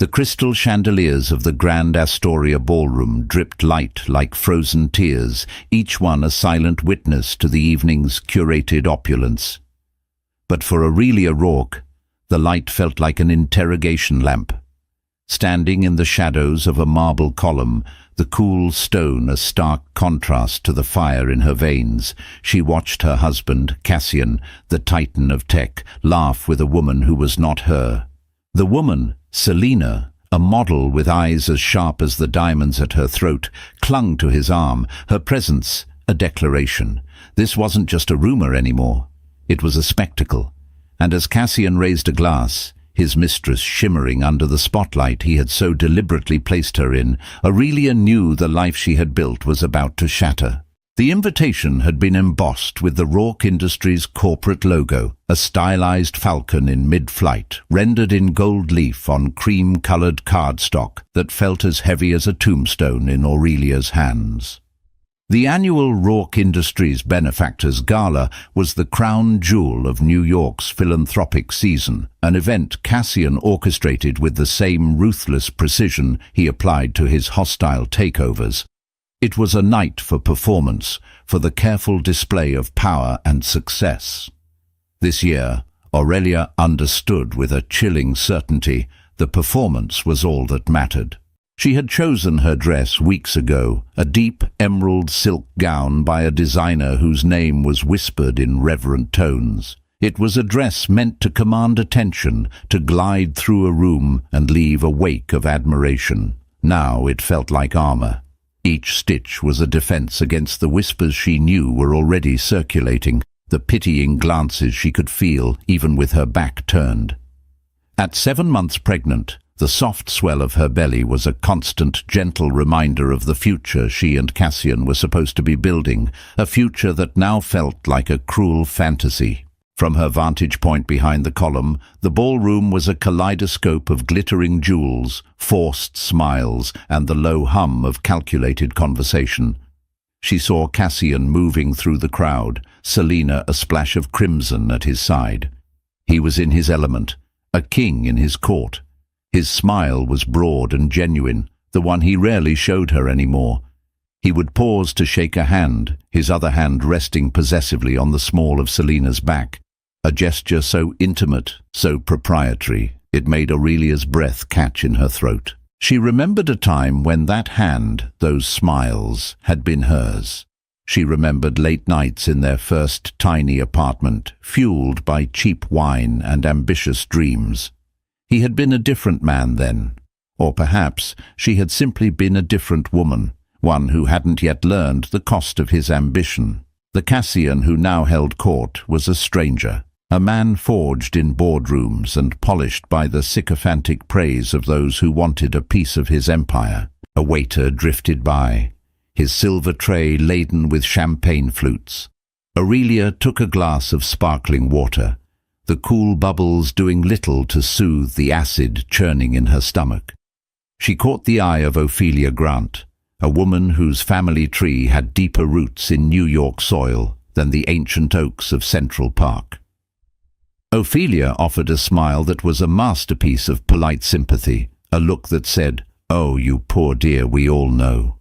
The crystal chandeliers of the Grand Astoria ballroom dripped light like frozen tears, each one a silent witness to the evening's curated opulence. But for Aurelia Rourke, the light felt like an interrogation lamp. Standing in the shadows of a marble column, the cool stone a stark contrast to the fire in her veins, she watched her husband, Cassian, the titan of tech, laugh with a woman who was not her. The woman, Selena, a model with eyes as sharp as the diamonds at her throat, clung to his arm, her presence a declaration. This wasn't just a rumor anymore. It was a spectacle. And as Cassian raised a glass, his mistress shimmering under the spotlight he had so deliberately placed her in, Aurelia knew the life she had built was about to shatter. The invitation had been embossed with the Rourke Industries corporate logo, a stylized falcon in mid-flight, rendered in gold leaf on cream-colored cardstock that felt as heavy as a tombstone in Aurelia's hands. The annual Rourke Industries Benefactors Gala was the crown jewel of New York's philanthropic season, an event Cassian orchestrated with the same ruthless precision he applied to his hostile takeovers. It was a night for performance, for the careful display of power and success. This year, Aurelia understood with a chilling certainty the performance was all that mattered. She had chosen her dress weeks ago, a deep emerald silk gown by a designer whose name was whispered in reverent tones. It was a dress meant to command attention, to glide through a room and leave a wake of admiration. Now it felt like armor. Each stitch was a defense against the whispers she knew were already circulating, the pitying glances she could feel even with her back turned. At 7 months pregnant, the soft swell of her belly was a constant, gentle reminder of the future she and Cassian were supposed to be building, a future that now felt like a cruel fantasy. From her vantage point behind the column, the ballroom was a kaleidoscope of glittering jewels, forced smiles, and the low hum of calculated conversation. She saw Cassian moving through the crowd, Selena a splash of crimson at his side. He was in his element, a king in his court. His smile was broad and genuine, the one he rarely showed her anymore. He would pause to shake a hand, his other hand resting possessively on the small of Selena's back. A gesture so intimate, so proprietary, it made Aurelia's breath catch in her throat. She remembered a time when that hand, those smiles, had been hers. She remembered late nights in their first tiny apartment, fueled by cheap wine and ambitious dreams. He had been a different man then. Or perhaps she had simply been a different woman, one who hadn't yet learned the cost of his ambition. The Cassian who now held court was a stranger, a man forged in boardrooms and polished by the sycophantic praise of those who wanted a piece of his empire. A waiter drifted by, his silver tray laden with champagne flutes. Aurelia took a glass of sparkling water, the cool bubbles doing little to soothe the acid churning in her stomach. She caught the eye of Ophelia Grant, a woman whose family tree had deeper roots in New York soil than the ancient oaks of Central Park. Ophelia offered a smile that was a masterpiece of polite sympathy, a look that said, "Oh, you poor dear, we all know."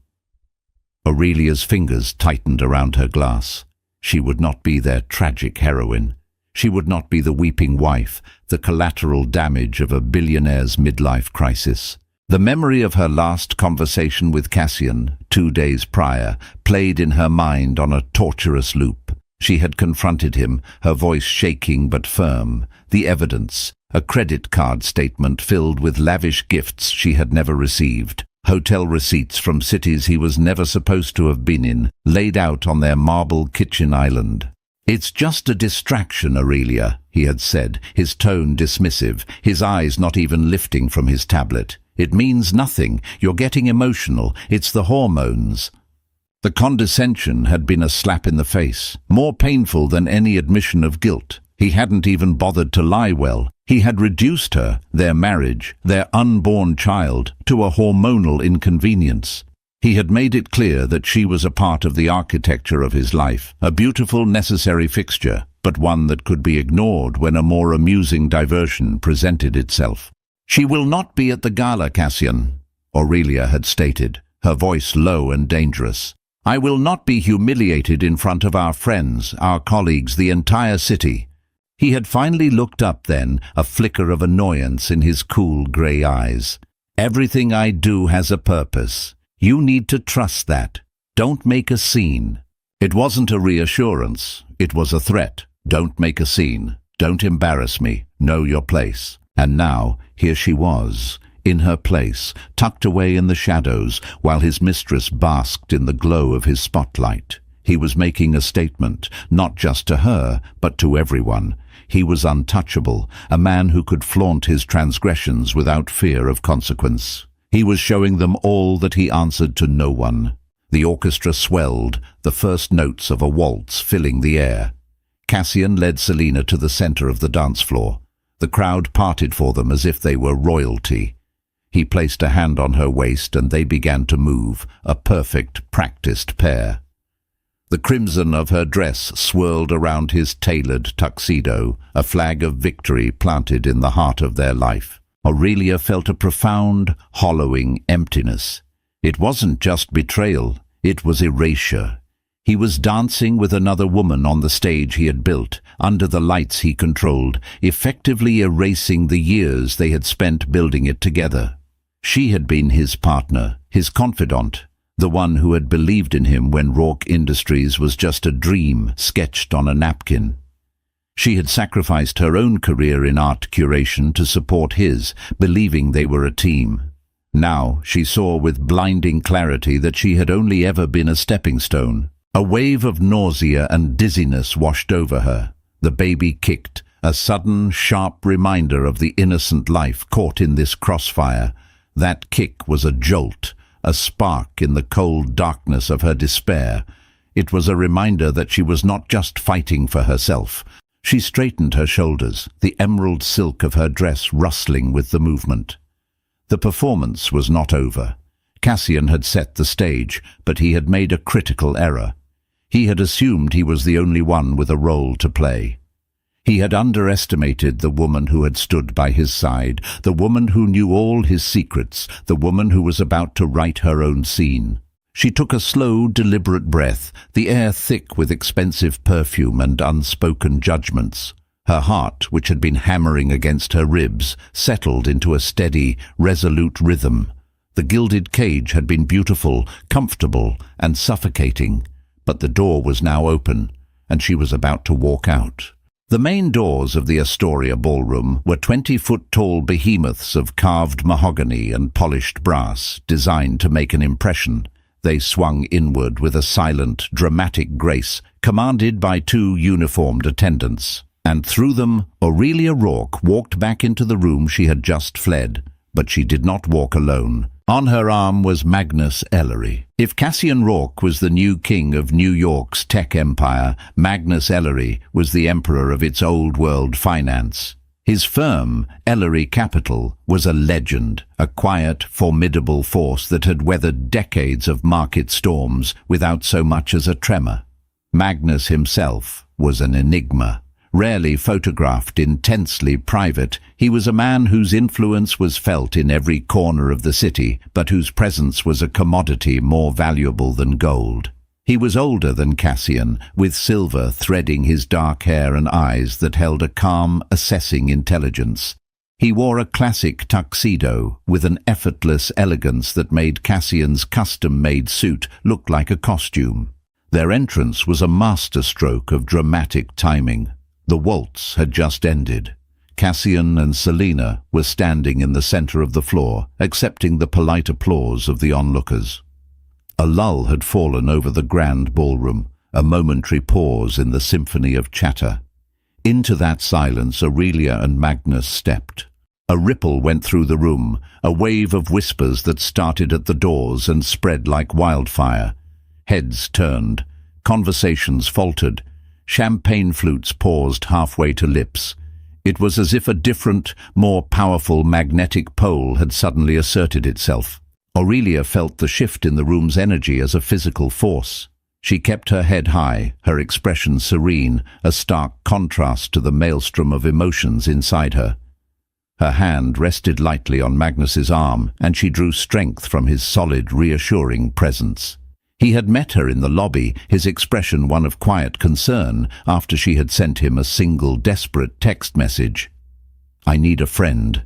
Aurelia's fingers tightened around her glass. She would not be their tragic heroine. She would not be the weeping wife, the collateral damage of a billionaire's midlife crisis. The memory of her last conversation with Cassian, 2 days prior, played in her mind on a torturous loop. She had confronted him, her voice shaking but firm. The evidence, a credit card statement filled with lavish gifts she had never received. Hotel receipts from cities he was never supposed to have been in, laid out on their marble kitchen island. "It's just a distraction, Aurelia," he had said, his tone dismissive, his eyes not even lifting from his tablet. "It means nothing. You're getting emotional. It's the hormones." The condescension had been a slap in the face, more painful than any admission of guilt. He hadn't even bothered to lie well. He had reduced her, their marriage, their unborn child, to a hormonal inconvenience. He had made it clear that she was a part of the architecture of his life, a beautiful, necessary fixture, but one that could be ignored when a more amusing diversion presented itself. "She will not be at the gala, Cassian," Aurelia had stated, her voice low and dangerous. "I will not be humiliated in front of our friends, our colleagues, the entire city." He had finally looked up then, a flicker of annoyance in his cool grey eyes. "Everything I do has a purpose. You need to trust that. Don't make a scene." It wasn't a reassurance, it was a threat. Don't make a scene. Don't embarrass me. Know your place. And now, here she was, in her place, tucked away in the shadows, while his mistress basked in the glow of his spotlight. He was making a statement, not just to her, but to everyone. He was untouchable, a man who could flaunt his transgressions without fear of consequence. He was showing them all that he answered to no one. The orchestra swelled, the first notes of a waltz filling the air. Cassian led Selina to the center of the dance floor. The crowd parted for them as if they were royalty. He placed a hand on her waist and they began to move, a perfect, practiced pair. The crimson of her dress swirled around his tailored tuxedo, a flag of victory planted in the heart of their life. Aurelia felt a profound, hollowing emptiness. It wasn't just betrayal, it was erasure. He was dancing with another woman on the stage he had built, under the lights he controlled, effectively erasing the years they had spent building it together. She had been his partner, his confidant, the one who had believed in him when Rourke Industries was just a dream sketched on a napkin. She had sacrificed her own career in art curation to support his, believing they were a team. Now she saw with blinding clarity that she had only ever been a stepping stone. A wave of nausea and dizziness washed over her. The baby kicked, a sudden, sharp reminder of the innocent life caught in this crossfire. That kick was a jolt, a spark in the cold darkness of her despair. It was a reminder that she was not just fighting for herself. She straightened her shoulders, the emerald silk of her dress rustling with the movement. The performance was not over. Cassian had set the stage, but he had made a critical error. He had assumed he was the only one with a role to play. He had underestimated the woman who had stood by his side, the woman who knew all his secrets, the woman who was about to write her own scene. She took a slow, deliberate breath, the air thick with expensive perfume and unspoken judgments. Her heart, which had been hammering against her ribs, settled into a steady, resolute rhythm. The gilded cage had been beautiful, comfortable, and suffocating, but the door was now open, and she was about to walk out. The main doors of the Astoria ballroom were 20-foot-tall behemoths of carved mahogany and polished brass, designed to make an impression. They swung inward with a silent, dramatic grace, commanded by two uniformed attendants. And through them, Aurelia Rourke walked back into the room she had just fled. But she did not walk alone. On her arm was Magnus Ellery. If Cassian Rourke was the new king of New York's tech empire, Magnus Ellery was the emperor of its old-world finance. His firm, Ellery Capital, was a legend, a quiet, formidable force that had weathered decades of market storms without so much as a tremor. Magnus himself was an enigma. Rarely photographed, intensely private, he was a man whose influence was felt in every corner of the city, but whose presence was a commodity more valuable than gold. He was older than Cassian, with silver threading his dark hair and eyes that held a calm, assessing intelligence. He wore a classic tuxedo, with an effortless elegance that made Cassian's custom-made suit look like a costume. Their entrance was a masterstroke of dramatic timing. The waltz had just ended. Cassian and Selina were standing in the center of the floor, accepting the polite applause of the onlookers. A lull had fallen over the grand ballroom, a momentary pause in the symphony of chatter. Into that silence Aurelia and Magnus stepped. A ripple went through the room, a wave of whispers that started at the doors and spread like wildfire. Heads turned, conversations faltered, champagne flutes paused halfway to lips. It was as if a different, more powerful magnetic pole had suddenly asserted itself. Aurelia felt the shift in the room's energy as a physical force. She kept her head high, her expression serene, a stark contrast to the maelstrom of emotions inside her. Her hand rested lightly on Magnus's arm, and she drew strength from his solid, reassuring presence. He had met her in the lobby, his expression one of quiet concern, after she had sent him a single desperate text message. "I need a friend."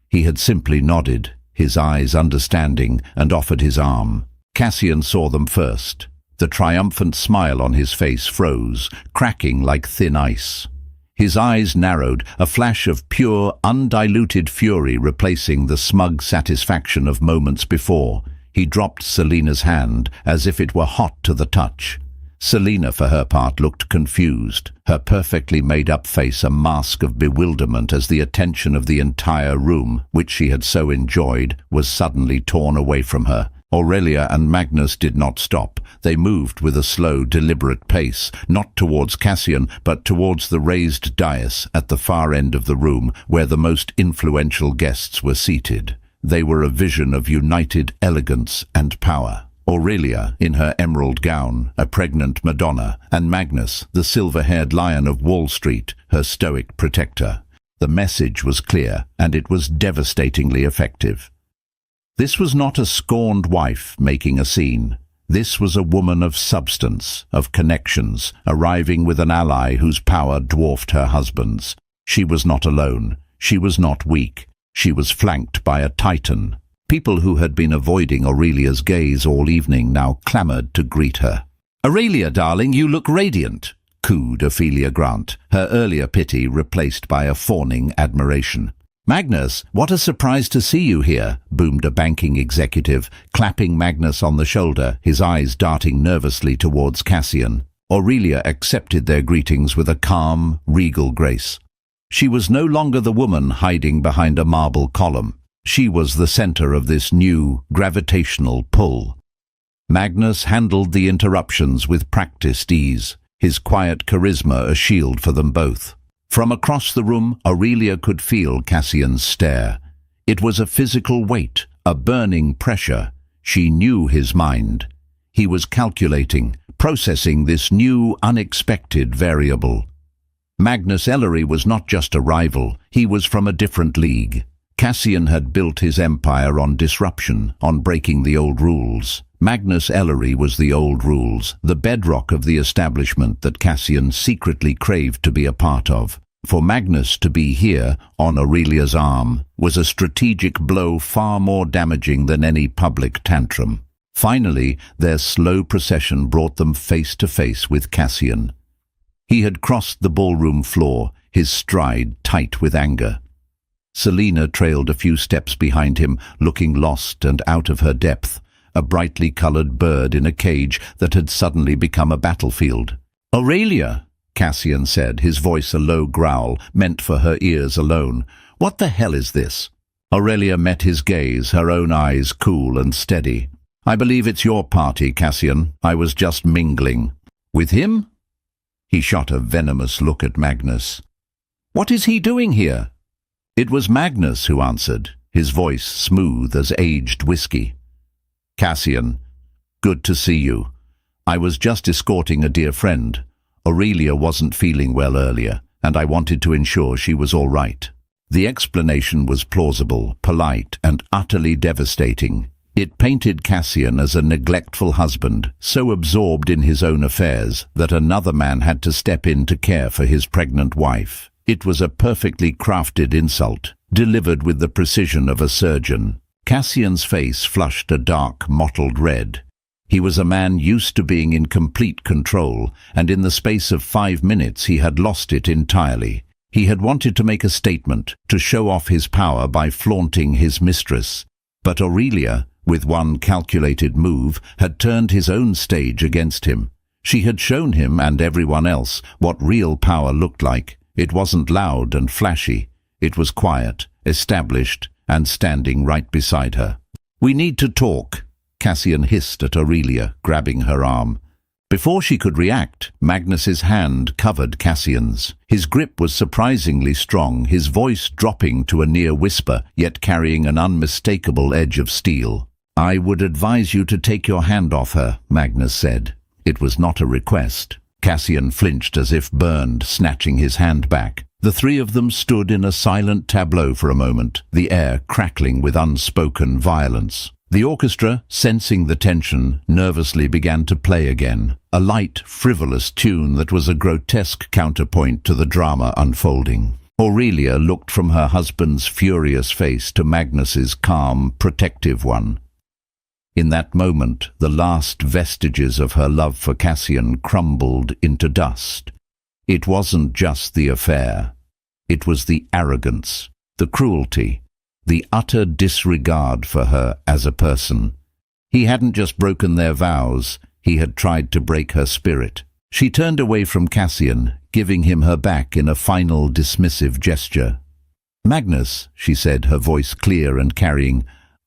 He had simply nodded, his eyes understanding, and offered his arm. Cassian saw them first. The triumphant smile on his face froze, cracking like thin ice. His eyes narrowed, a flash of pure, undiluted fury replacing the smug satisfaction of moments before. He dropped Selina's hand, as if it were hot to the touch. Selina, for her part, looked confused, her perfectly made-up face a mask of bewilderment as the attention of the entire room, which she had so enjoyed, was suddenly torn away from her. Aurelia and Magnus did not stop. They moved with a slow, deliberate pace, not towards Cassian, but towards the raised dais at the far end of the room, where the most influential guests were seated. They were a vision of united elegance and power. Aurelia, in her emerald gown, a pregnant Madonna, and Magnus, the silver-haired lion of Wall Street, her stoic protector. The message was clear, and it was devastatingly effective. This was not a scorned wife making a scene. This was a woman of substance, of connections, arriving with an ally whose power dwarfed her husband's. She was not alone. She was not weak. She was flanked by a titan. People who had been avoiding Aurelia's gaze all evening now clamoured to greet her. "Aurelia, darling, you look radiant," cooed Ophelia Grant, her earlier pity replaced by a fawning admiration. "Magnus, what a surprise to see you here," boomed a banking executive, clapping Magnus on the shoulder, his eyes darting nervously towards Cassian. Aurelia accepted their greetings with a calm, regal grace. She was no longer the woman hiding behind a marble column. She was the center of this new, gravitational pull. Magnus handled the interruptions with practiced ease, his quiet charisma a shield for them both. From across the room, Aurelia could feel Cassian's stare. It was a physical weight, a burning pressure. She knew his mind. He was calculating, processing this new, unexpected variable. Magnus Ellery was not just a rival, he was from a different league. Cassian had built his empire on disruption, on breaking the old rules. Magnus Ellery was the old rules, the bedrock of the establishment that Cassian secretly craved to be a part of. For Magnus to be here, on Aurelia's arm, was a strategic blow far more damaging than any public tantrum. Finally, their slow procession brought them face to face with Cassian. He had crossed the ballroom floor, his stride tight with anger. Selina trailed a few steps behind him, looking lost and out of her depth, a brightly colored bird in a cage that had suddenly become a battlefield. "Aurelia," Cassian said, his voice a low growl, meant for her ears alone. "What the hell is this?" Aurelia met his gaze, her own eyes cool and steady. "I believe it's your party, Cassian. I was just mingling." "With him?" He shot a venomous look at Magnus. "What is he doing here?" It was Magnus who answered, his voice smooth as aged whiskey. "Cassian, good to see you. I was just escorting a dear friend. Aurelia wasn't feeling well earlier, and I wanted to ensure she was all right." The explanation was plausible, polite, and utterly devastating. It painted Cassian as a neglectful husband, so absorbed in his own affairs that another man had to step in to care for his pregnant wife. It was a perfectly crafted insult, delivered with the precision of a surgeon. Cassian's face flushed a dark, mottled red. He was a man used to being in complete control, and in the space of 5 minutes he had lost it entirely. He had wanted to make a statement, to show off his power by flaunting his mistress. But Aurelia, with one calculated move, had turned his own stage against him. She had shown him and everyone else what real power looked like. It wasn't loud and flashy. It was quiet, established, and standing right beside her. "We need to talk," Cassian hissed at Aurelia, grabbing her arm. Before she could react, Magnus's hand covered Cassian's. His grip was surprisingly strong, his voice dropping to a near whisper, yet carrying an unmistakable edge of steel. "I would advise you to take your hand off her," Magnus said. It was not a request. Cassian flinched as if burned, snatching his hand back. The three of them stood in a silent tableau for a moment, the air crackling with unspoken violence. The orchestra, sensing the tension, nervously began to play again, a light, frivolous tune that was a grotesque counterpoint to the drama unfolding. Aurelia looked from her husband's furious face to Magnus's calm, protective one. In that moment, the last vestiges of her love for Cassian crumbled into dust. It wasn't just the affair. It was the arrogance, the cruelty, the utter disregard for her as a person. He hadn't just broken their vows, he had tried to break her spirit. She turned away from Cassian, giving him her back in a final dismissive gesture. "Magnus," she said, her voice clear and carrying,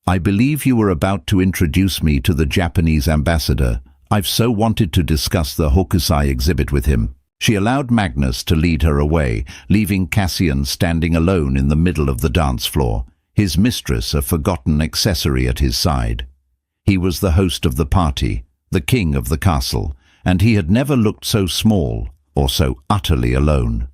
"I believe you were about to introduce me to the Japanese ambassador. I've so wanted to discuss the Hokusai exhibit with him." She allowed Magnus to lead her away, leaving Cassian standing alone in the middle of the dance floor, his mistress a forgotten accessory at his side. He was the host of the party, the king of the castle, and he had never looked so small or so utterly alone.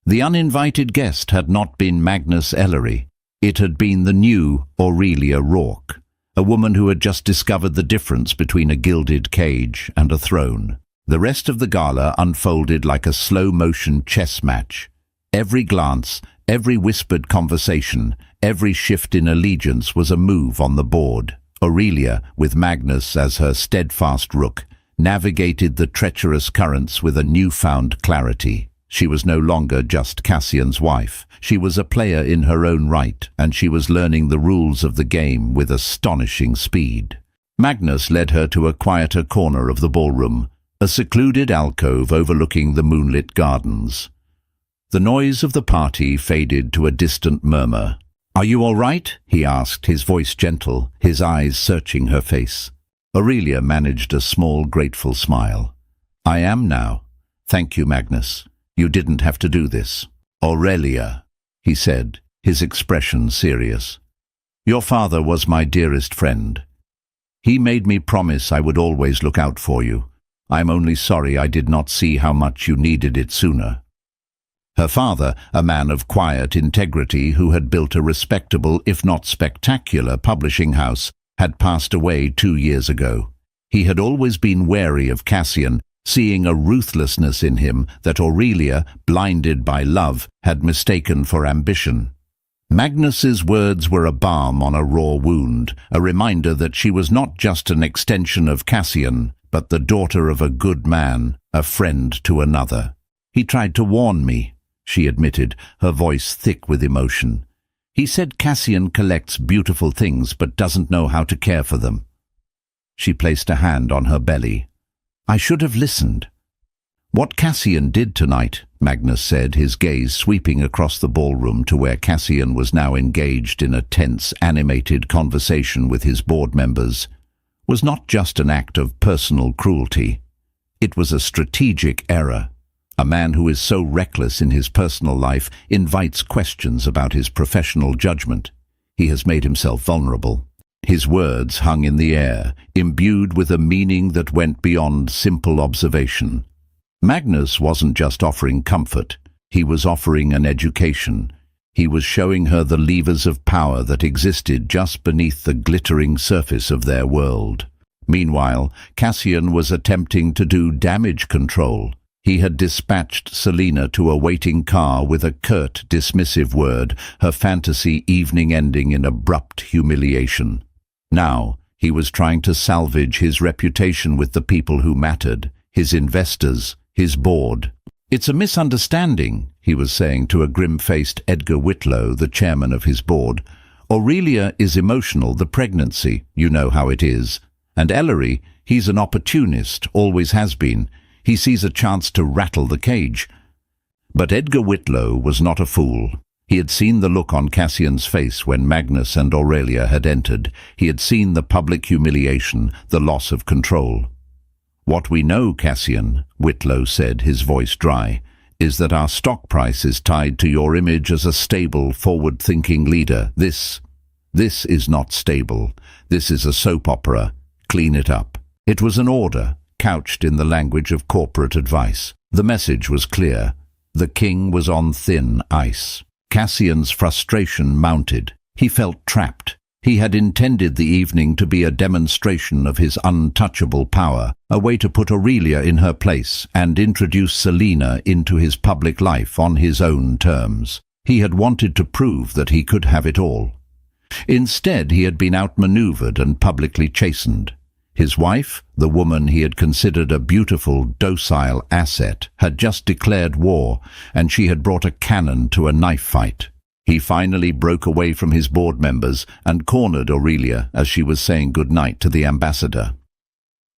The uninvited guest had not been Magnus Ellery. It had been the new Aurelia Rourke, a woman who had just discovered the difference between a gilded cage and a throne. The rest of the gala unfolded like a slow-motion chess match. Every glance, every whispered conversation, every shift in allegiance was a move on the board. Aurelia, with Magnus as her steadfast rook, navigated the treacherous currents with a newfound clarity. She was no longer just Cassian's wife. She was a player in her own right, and she was learning the rules of the game with astonishing speed. Magnus led her to a quieter corner of the ballroom, a secluded alcove overlooking the moonlit gardens. The noise of the party faded to a distant murmur. "Are you all right?" he asked, his voice gentle, his eyes searching her face. Aurelia managed a small, grateful smile. "I am now. Thank you, Magnus. You didn't have to do this." "Aurelia," he said, his expression serious. "Your father was my dearest friend. He made me promise I would always look out for you. I'm only sorry I did not see how much you needed it sooner." Her father, a man of quiet integrity who had built a respectable, if not spectacular, publishing house, had passed away 2 years ago. He had always been wary of Cassian, seeing a ruthlessness in him that Aurelia, blinded by love, had mistaken for ambition. Magnus's words were a balm on a raw wound, a reminder that she was not just an extension of Cassian, but the daughter of a good man, a friend to another. "He tried to warn me," she admitted, her voice thick with emotion. "He said Cassian collects beautiful things but doesn't know how to care for them." She placed a hand on her belly. "I should have listened." "What Cassian did tonight," Magnus said, his gaze sweeping across the ballroom to where Cassian was now engaged in a tense, animated conversation with his board members, was not just an act of personal cruelty. It was a strategic error. A man who is so reckless in his personal life invites questions about his professional judgment. He has made himself vulnerable. His words hung in the air, imbued with a meaning that went beyond simple observation. Magnus wasn't just offering comfort, he was offering an education. He was showing her the levers of power that existed just beneath the glittering surface of their world. Meanwhile, Cassian was attempting to do damage control. He had dispatched Selina to a waiting car with a curt, dismissive word, her fantasy evening ending in abrupt humiliation. Now, he was trying to salvage his reputation with the people who mattered, his investors, his board. "It's a misunderstanding," he was saying to a grim-faced Edgar Whitlow, the chairman of his board. "Aurelia is emotional, the pregnancy, you know how it is. And Ellery, he's an opportunist, always has been. He sees a chance to rattle the cage." But Edgar Whitlow was not a fool. He had seen the look on Cassian's face when Magnus and Aurelia had entered. He had seen the public humiliation, the loss of control. "What we know, Cassian," Whitlow said, his voice dry, "is that our stock price is tied to your image as a stable, forward-thinking leader. This is not stable. This is a soap opera. Clean it up." It was an order, couched in the language of corporate advice. The message was clear. The king was on thin ice. Cassian's frustration mounted. He felt trapped. He had intended the evening to be a demonstration of his untouchable power, a way to put Aurelia in her place and introduce Selina into his public life on his own terms. He had wanted to prove that he could have it all. Instead, he had been outmaneuvered and publicly chastened. His wife, the woman he had considered a beautiful, docile asset, had just declared war, and she had brought a cannon to a knife fight. He finally broke away from his board members and cornered Aurelia as she was saying goodnight to the ambassador.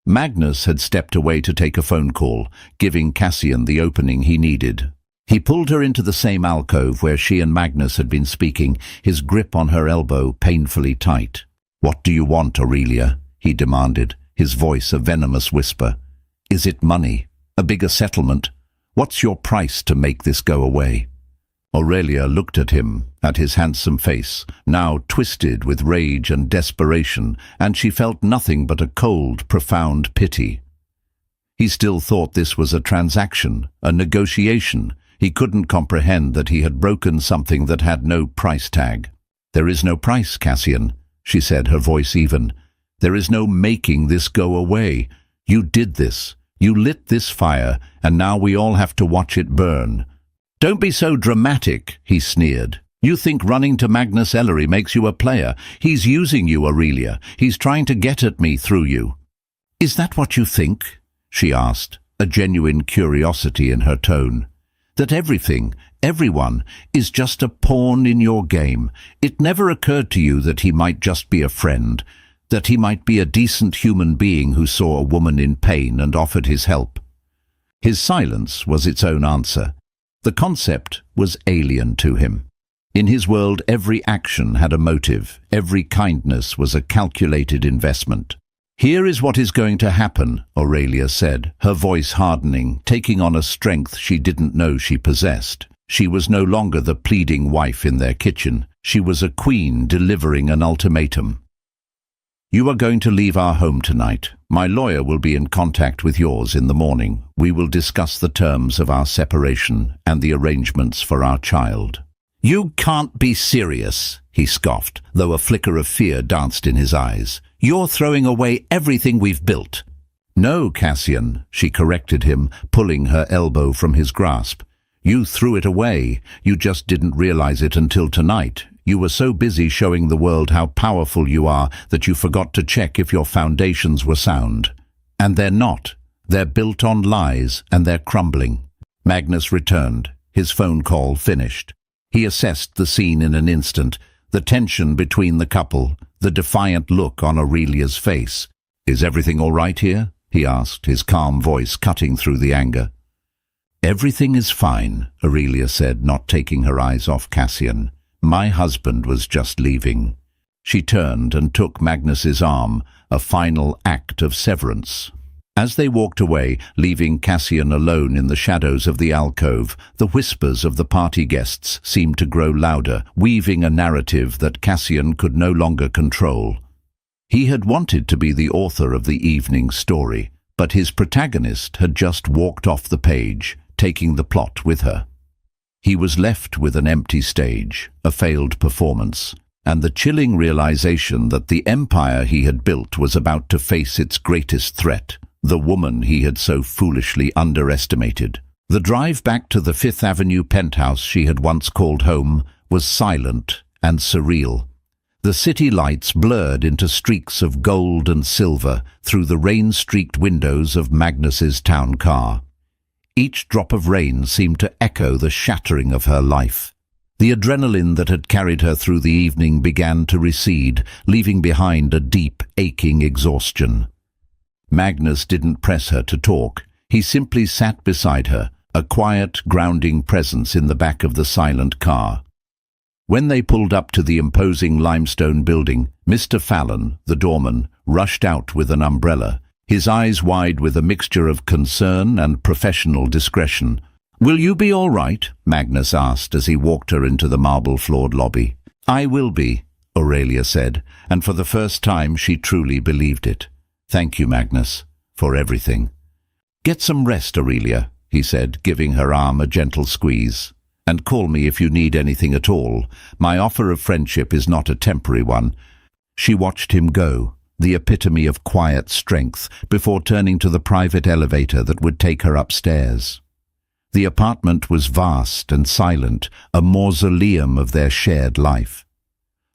Magnus had stepped away to take a phone call, giving Cassian the opening he needed. He pulled her into the same alcove where she and Magnus had been speaking, his grip on her elbow painfully tight. "What do you want, Aurelia?" he demanded, his voice a venomous whisper. "Is it money? A bigger settlement? What's your price to make this go away?" Aurelia looked at him, at his handsome face, now twisted with rage and desperation, and she felt nothing but a cold, profound pity. He still thought this was a transaction, a negotiation. He couldn't comprehend that he had broken something that had no price tag. "There is no price, Cassian," she said, her voice even. "There is no making this go away. You did this. You lit this fire, and now we all have to watch it burn." "Don't be so dramatic," he sneered. "You think running to Magnus Ellery makes you a player. He's using you, Aurelia. He's trying to get at me through you." "Is that what you think?" she asked, a genuine curiosity in her tone. "That everything, everyone, is just a pawn in your game? It never occurred to you that he might just be a friend, that he might be a decent human being who saw a woman in pain and offered his help?" His silence was its own answer. The concept was alien to him. In his world, every action had a motive. Every kindness was a calculated investment. "Here is what is going to happen," Aurelia said, her voice hardening, taking on a strength she didn't know she possessed. She was no longer the pleading wife in their kitchen. She was a queen delivering an ultimatum. "You are going to leave our home tonight. My lawyer will be in contact with yours in the morning. We will discuss the terms of our separation and the arrangements for our child." "You can't be serious," he scoffed, though a flicker of fear danced in his eyes. "You're throwing away everything we've built." "No, Cassian," she corrected him, pulling her elbow from his grasp. "You threw it away. You just didn't realize it until tonight. You were so busy showing the world how powerful you are that you forgot to check if your foundations were sound. And they're not. They're built on lies, and they're crumbling." Magnus returned, his phone call finished. He assessed the scene in an instant, the tension between the couple, the defiant look on Aurelia's face. "Is everything all right here?" he asked, his calm voice cutting through the anger. "Everything is fine," Aurelia said, not taking her eyes off Cassian. "My husband was just leaving." She turned and took Magnus's arm, a final act of severance. As they walked away, leaving Cassian alone in the shadows of the alcove, the whispers of the party guests seemed to grow louder, weaving a narrative that Cassian could no longer control. He had wanted to be the author of the evening's story, but his protagonist had just walked off the page, taking the plot with her. He was left with an empty stage, a failed performance, and the chilling realization that the empire he had built was about to face its greatest threat, the woman he had so foolishly underestimated. The drive back to the Fifth Avenue penthouse she had once called home was silent and surreal. The city lights blurred into streaks of gold and silver through the rain-streaked windows of Magnus's town car. Each drop of rain seemed to echo the shattering of her life. The adrenaline that had carried her through the evening began to recede, leaving behind a deep, aching exhaustion. Magnus didn't press her to talk. He simply sat beside her, a quiet, grounding presence in the back of the silent car. When they pulled up to the imposing limestone building, Mr. Fallon, the doorman, rushed out with an umbrella, his eyes wide with a mixture of concern and professional discretion. "Will you be all right?" Magnus asked as he walked her into the marble-floored lobby. "I will be," Aurelia said, and for the first time she truly believed it. "Thank you, Magnus, for everything." "Get some rest, Aurelia," he said, giving her arm a gentle squeeze. "And call me if you need anything at all. My offer of friendship is not a temporary one." She watched him go, the epitome of quiet strength, before turning to the private elevator that would take her upstairs. The apartment was vast and silent, a mausoleum of their shared life.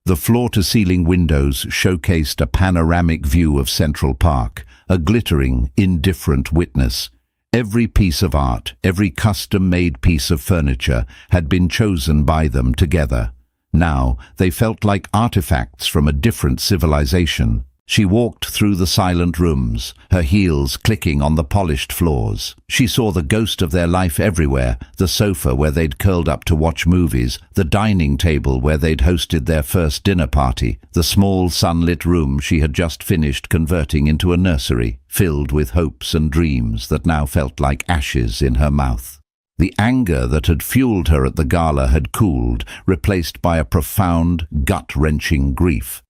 The floor-to-ceiling windows showcased a panoramic view of Central Park, a glittering, indifferent witness. Every piece of art, every custom-made piece of furniture had been chosen by them together. Now they felt like artifacts from a different civilization. She walked through the silent rooms, her heels clicking on the polished floors. She saw the ghost of their life everywhere, the sofa where they'd curled up to watch movies, the dining table where they'd hosted their first dinner party, the small sunlit room she had just finished converting into a nursery, filled with hopes and dreams that now felt like ashes in her mouth. The anger that had fueled her at the gala had cooled, replaced by a profound, gut-wrenching grief.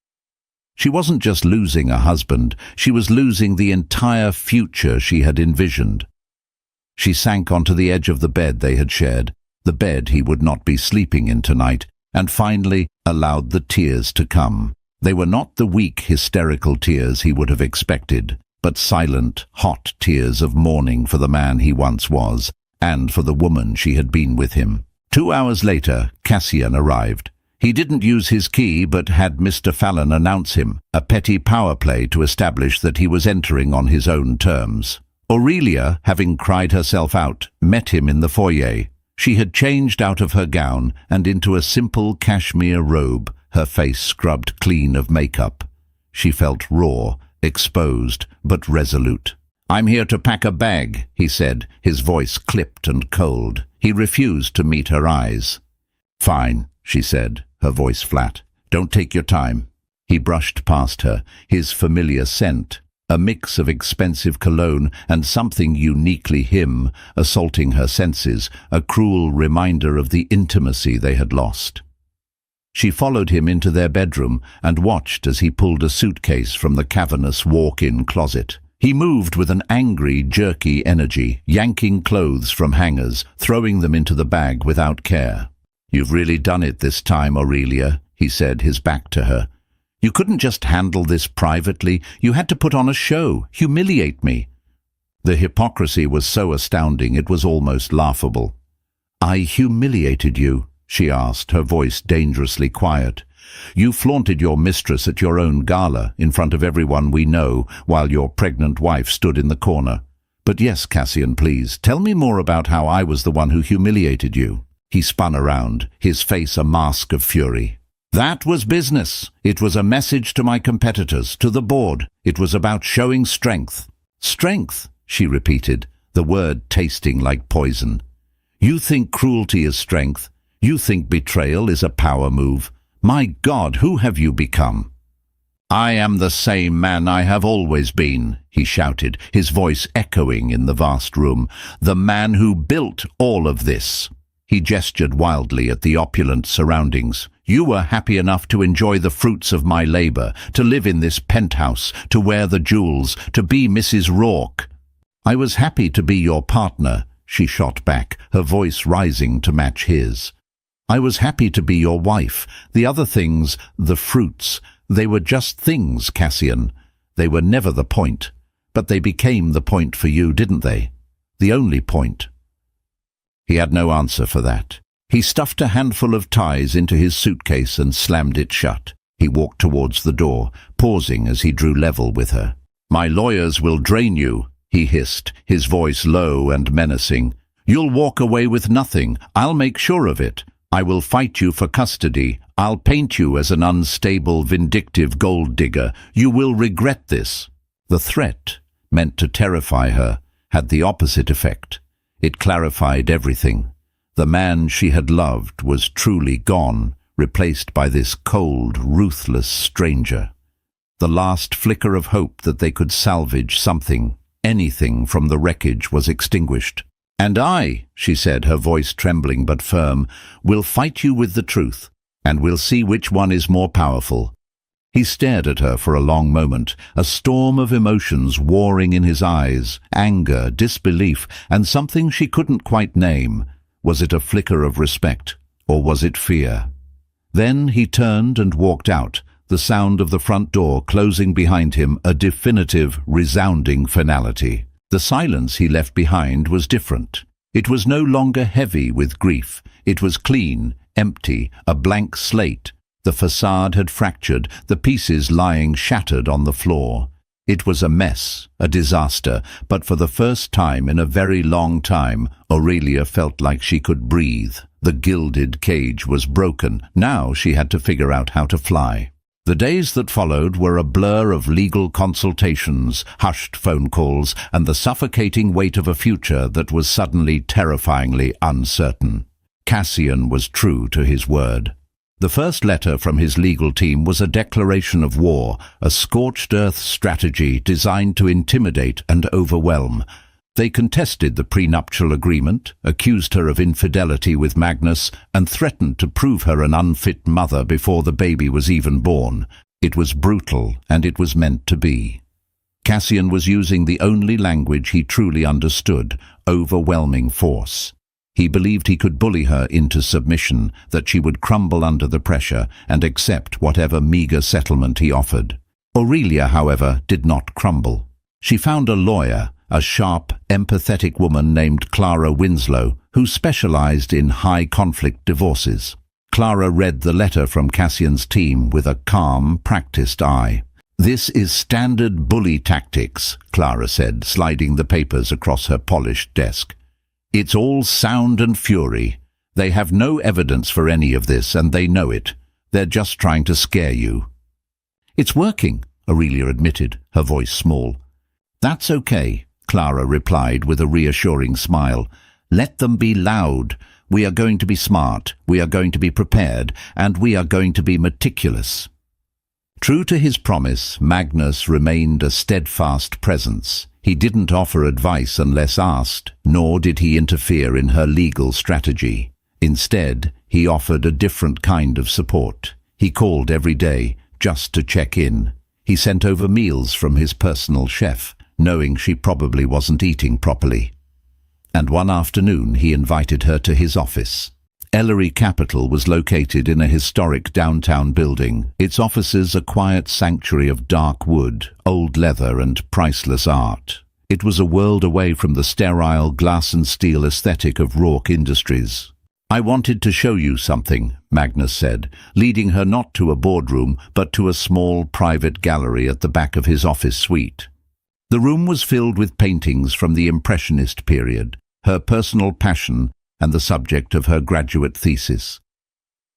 She wasn't just losing a husband, she was losing the entire future she had envisioned. She sank onto the edge of the bed they had shared, the bed he would not be sleeping in tonight, and finally allowed the tears to come. They were not the weak, hysterical tears he would have expected, but silent, hot tears of mourning for the man he once was, and for the woman she had been with him. 2 hours later, Cassian arrived. He didn't use his key, but had Mr. Fallon announce him, a petty power play to establish that he was entering on his own terms. Aurelia, having cried herself out, met him in the foyer. She had changed out of her gown and into a simple cashmere robe, her face scrubbed clean of makeup. She felt raw, exposed, but resolute. "I'm here to pack a bag," he said, his voice clipped and cold. He refused to meet her eyes. "Fine," she said, her voice flat. "Don't take your time." He brushed past her, his familiar scent, a mix of expensive cologne and something uniquely him, assaulting her senses, a cruel reminder of the intimacy they had lost. She followed him into their bedroom and watched as he pulled a suitcase from the cavernous walk-in closet. He moved with an angry, jerky energy, yanking clothes from hangers, throwing them into the bag without care. "You've really done it this time, Aurelia," he said, his back to her. "You couldn't just handle this privately. You had to put on a show, humiliate me." The hypocrisy was so astounding it was almost laughable. "I humiliated you?" she asked, her voice dangerously quiet. "You flaunted your mistress at your own gala, in front of everyone we know, while your pregnant wife stood in the corner. But yes, Cassian, please, tell me more about how I was the one who humiliated you." He spun around, his face a mask of fury. "That was business. It was a message to my competitors, to the board. It was about showing strength." "Strength," she repeated, the word tasting like poison. "You think cruelty is strength? You think betrayal is a power move? My God, who have you become?" "I am the same man I have always been," he shouted, his voice echoing in the vast room. "The man who built all of this." He gestured wildly at the opulent surroundings. "You were happy enough to enjoy the fruits of my labor, to live in this penthouse, to wear the jewels, to be Mrs. Rourke." "I was happy to be your partner," she shot back, her voice rising to match his. "I was happy to be your wife. The other things, the fruits, they were just things, Cassian. They were never the point. But they became the point for you, didn't they? The only point." He had no answer for that. He stuffed a handful of ties into his suitcase and slammed it shut. He walked towards the door, pausing as he drew level with her. "My lawyers will drain you," he hissed, his voice low and menacing. "You'll walk away with nothing. I'll make sure of it. I will fight you for custody. I'll paint you as an unstable, vindictive gold digger. You will regret this." The threat, meant to terrify her, had the opposite effect. It clarified everything. The man she had loved was truly gone, replaced by this cold, ruthless stranger. The last flicker of hope that they could salvage something, anything from the wreckage was extinguished. "And I," she said, her voice trembling but firm, "will fight you with the truth, and we'll see which one is more powerful." He stared at her for a long moment, a storm of emotions warring in his eyes, anger, disbelief, and something she couldn't quite name. Was it a flicker of respect, or was it fear? Then he turned and walked out, the sound of the front door closing behind him a definitive, resounding finality. The silence he left behind was different. It was no longer heavy with grief. It was clean, empty, a blank slate. The facade had fractured, the pieces lying shattered on the floor. It was a mess, a disaster, but for the first time in a very long time, Aurelia felt like she could breathe. The gilded cage was broken. Now she had to figure out how to fly. The days that followed were a blur of legal consultations, hushed phone calls, and the suffocating weight of a future that was suddenly terrifyingly uncertain. Cassian was true to his word. The first letter from his legal team was a declaration of war, a scorched earth strategy designed to intimidate and overwhelm. They contested the prenuptial agreement, accused her of infidelity with Magnus, and threatened to prove her an unfit mother before the baby was even born. It was brutal, and it was meant to be. Cassian was using the only language he truly understood, overwhelming force. He believed he could bully her into submission, that she would crumble under the pressure and accept whatever meager settlement he offered. Aurelia, however, did not crumble. She found a lawyer, a sharp, empathetic woman named Clara Winslow, who specialized in high-conflict divorces. Clara read the letter from Cassian's team with a calm, practiced eye. "This is standard bully tactics," Clara said, sliding the papers across her polished desk. "It's all sound and fury. They have no evidence for any of this, and they know it. They're just trying to scare you." "It's working," Aurelia admitted, her voice small. "That's okay," Clara replied with a reassuring smile. "Let them be loud. We are going to be smart, we are going to be prepared, and we are going to be meticulous." True to his promise, Magnus remained a steadfast presence. He didn't offer advice unless asked, nor did he interfere in her legal strategy. Instead, he offered a different kind of support. He called every day, just to check in. He sent over meals from his personal chef, knowing she probably wasn't eating properly. And one afternoon he invited her to his office. Ellery Capital was located in a historic downtown building, its offices a quiet sanctuary of dark wood, old leather and priceless art. It was a world away from the sterile glass and steel aesthetic of Rourke Industries. "I wanted to show you something," Magnus said, leading her not to a boardroom but to a small private gallery at the back of his office suite. The room was filled with paintings from the Impressionist period, her personal passion and the subject of her graduate thesis.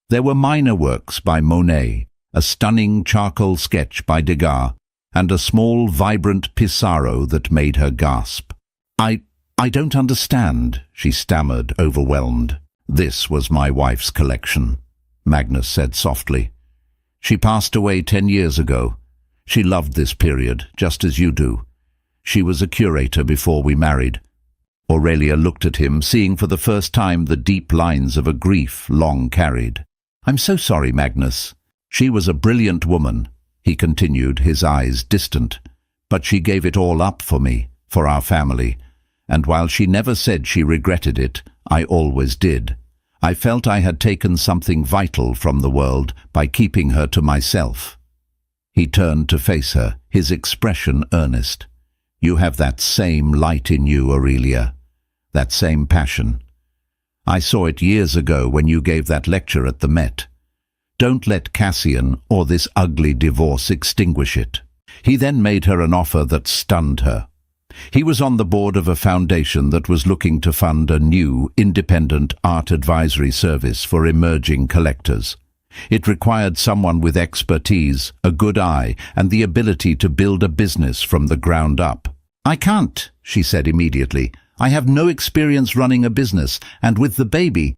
There were minor works by Monet, a stunning charcoal sketch by Degas, and a small, vibrant Pissarro that made her gasp. I don't understand," she stammered, overwhelmed. "This was my wife's collection," Magnus said softly. "She passed away 10 years ago. She loved this period, just as you do. She was a curator before we married." Aurelia looked at him, seeing for the first time the deep lines of a grief long carried. "I'm so sorry, Magnus. She was a brilliant woman," he continued, his eyes distant. "But she gave it all up for me, for our family. And while she never said she regretted it, I always did. I felt I had taken something vital from the world by keeping her to myself." He turned to face her, his expression earnest. "You have that same light in you, Aurelia. That same passion. I saw it years ago when you gave that lecture at the Met. Don't let Cassian or this ugly divorce extinguish it." He then made her an offer that stunned her. He was on the board of a foundation that was looking to fund a new, independent art advisory service for emerging collectors. It required someone with expertise, a good eye, and the ability to build a business from the ground up. "I can't," she said immediately. "I have no experience running a business, and with the baby—"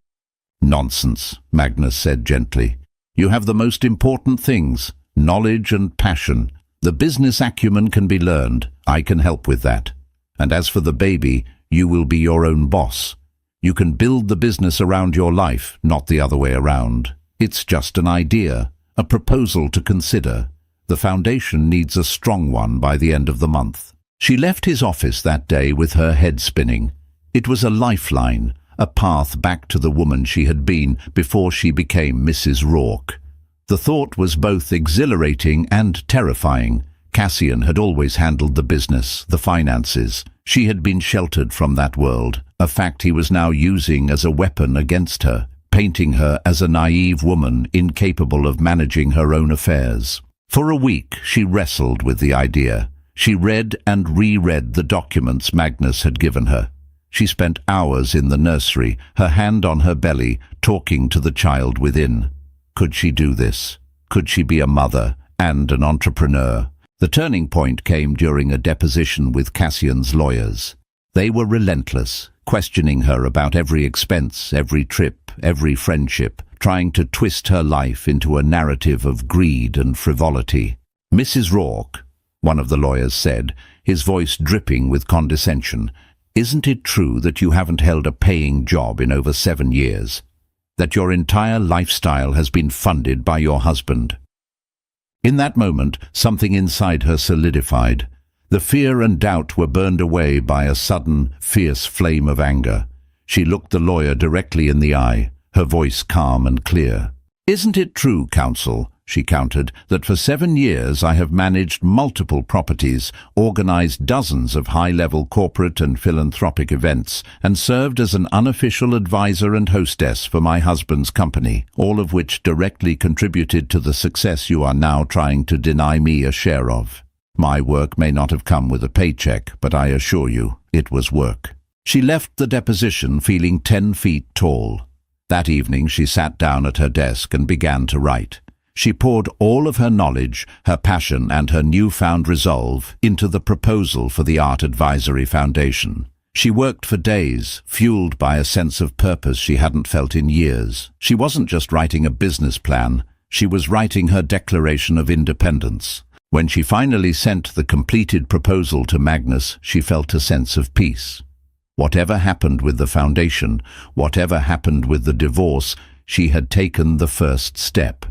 "Nonsense," Magnus said gently. "You have the most important things, knowledge and passion. The business acumen can be learned. I can help with that. And as for the baby, you will be your own boss. You can build the business around your life, not the other way around. It's just an idea, a proposal to consider. The foundation needs a strong one by the end of the month." She left his office that day with her head spinning. It was a lifeline, a path back to the woman she had been before she became Mrs. Rourke. The thought was both exhilarating and terrifying. Cassian had always handled the business, the finances. She had been sheltered from that world, a fact he was now using as a weapon against her, painting her as a naive woman incapable of managing her own affairs. For a week she wrestled with the idea. She read and reread the documents Magnus had given her. She spent hours in the nursery, her hand on her belly, talking to the child within. Could she do this? Could she be a mother and an entrepreneur? The turning point came during a deposition with Cassian's lawyers. They were relentless, questioning her about every expense, every trip, every friendship, trying to twist her life into a narrative of greed and frivolity. "Mrs. Rourke," one of the lawyers said, his voice dripping with condescension, "isn't it true that you haven't held a paying job in over 7 years? That your entire lifestyle has been funded by your husband?" In that moment, something inside her solidified. The fear and doubt were burned away by a sudden, fierce flame of anger. She looked the lawyer directly in the eye, her voice calm and clear. "Isn't it true, counsel," she countered, "that for 7 years I have managed multiple properties, organized dozens of high-level corporate and philanthropic events, and served as an unofficial advisor and hostess for my husband's company, all of which directly contributed to the success you are now trying to deny me a share of? My work may not have come with a paycheck, but I assure you, it was work." She left the deposition feeling 10 feet tall. That evening she sat down at her desk and began to write. She poured all of her knowledge, her passion and her newfound resolve into the proposal for the Art Advisory Foundation. She worked for days, fueled by a sense of purpose she hadn't felt in years. She wasn't just writing a business plan, she was writing her Declaration of Independence. When she finally sent the completed proposal to Magnus, she felt a sense of peace. Whatever happened with the foundation, whatever happened with the divorce, she had taken the first step.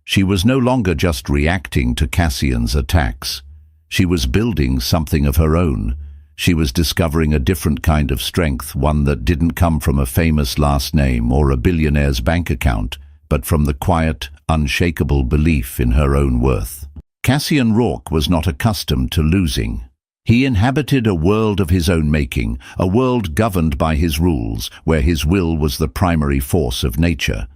She was no longer just reacting to Cassian's attacks. She was building something of her own. She was discovering a different kind of strength, one that didn't come from a famous last name or a billionaire's bank account, but from the quiet, unshakable belief in her own worth. Cassian Rourke was not accustomed to losing. He inhabited a world of his own making, a world governed by his rules, where his will was the primary force of nature.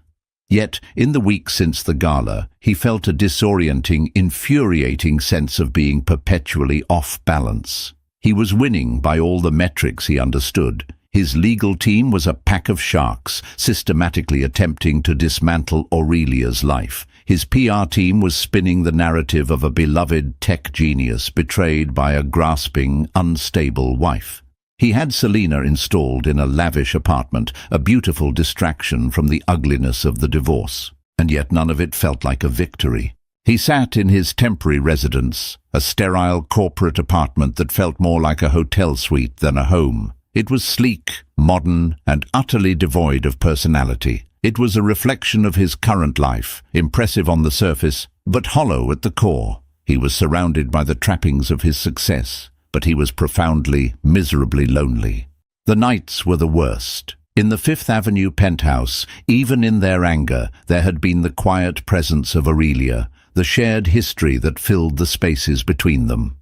Yet, in the week since the gala, he felt a disorienting, infuriating sense of being perpetually off balance. He was winning by all the metrics he understood. His legal team was a pack of sharks, systematically attempting to dismantle Aurelia's life. His PR team was spinning the narrative of a beloved tech genius betrayed by a grasping, unstable wife. He had Selena installed in a lavish apartment, a beautiful distraction from the ugliness of the divorce. And yet none of it felt like a victory. He sat in his temporary residence, a sterile corporate apartment that felt more like a hotel suite than a home. It was sleek, modern, and utterly devoid of personality. It was a reflection of his current life, impressive on the surface, but hollow at the core. He was surrounded by the trappings of his success, but he was profoundly, miserably lonely. The nights were the worst. In the Fifth Avenue penthouse, even in their anger, there had been the quiet presence of Aurelia, the shared history that filled the spaces between them.